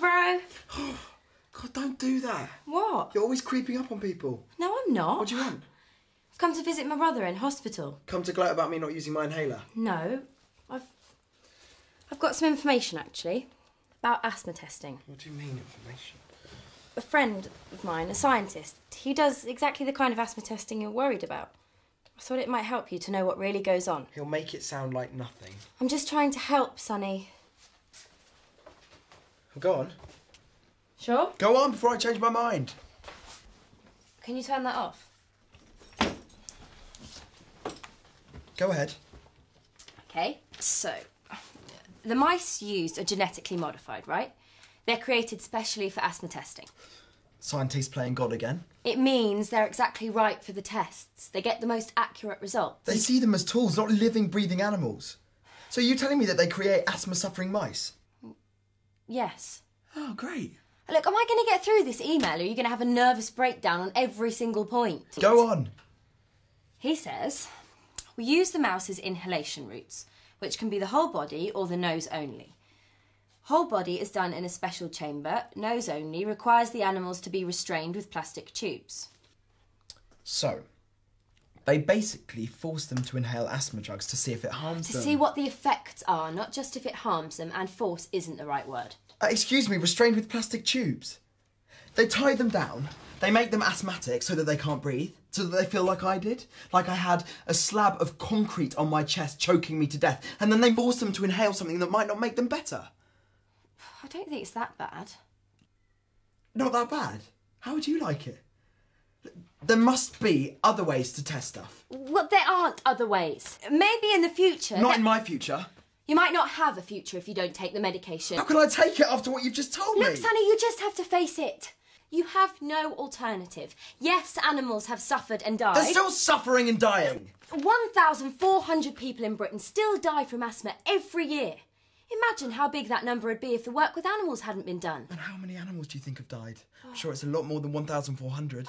bro. God, don't do that. What? You're always creeping up on people. No, I'm not. What do you want? I've come to visit my brother in hospital. Come to gloat about me not using my inhaler? No, I've got some information, actually, about asthma testing. What do you mean, information? A friend of mine, a scientist, he does exactly the kind of asthma testing you're worried about. I thought it might help you to know what really goes on. He'll make it sound like nothing. I'm just trying to help, Sonny. Go on. Sure? Go on before I change my mind. Can you turn that off? Go ahead. Okay, so the mice used are genetically modified, right? They're created specially for asthma testing. Scientists playing God again. It means they're exactly right for the tests. They get the most accurate results. They see them as tools, not living, breathing animals. So you're telling me that they create asthma-suffering mice? Yes. Oh, great. Look, am I going to get through this email, or are you going to have a nervous breakdown on every single point? Go on. He says, we use the mouse's inhalation routes, which can be the whole body or the nose only. Whole body is done in a special chamber. Nose only requires the animals to be restrained with plastic tubes. So, they basically force them to inhale asthma drugs to see if it harms them. To see what the effects are, not just if it harms them, and force isn't the right word. Excuse me, restrained with plastic tubes? They tie them down, they make them asthmatic so that they can't breathe, so that they feel like I did, like I had a slab of concrete on my chest choking me to death, and then they force them to inhale something that might not make them better. I don't think it's that bad. Not that bad? How would you like it? There must be other ways to test stuff. Well, there aren't other ways. Maybe in the future... Not in my future. You might not have a future if you don't take the medication. How can I take it after what you've just told me? Look, Sonny, you just have to face it. You have no alternative. Yes, animals have suffered and died. They're still suffering and dying. 1,400 people in Britain still die from asthma every year. Imagine how big that number would be if the work with animals hadn't been done. And how many animals do you think have died? I'm sure it's a lot more than 1,400.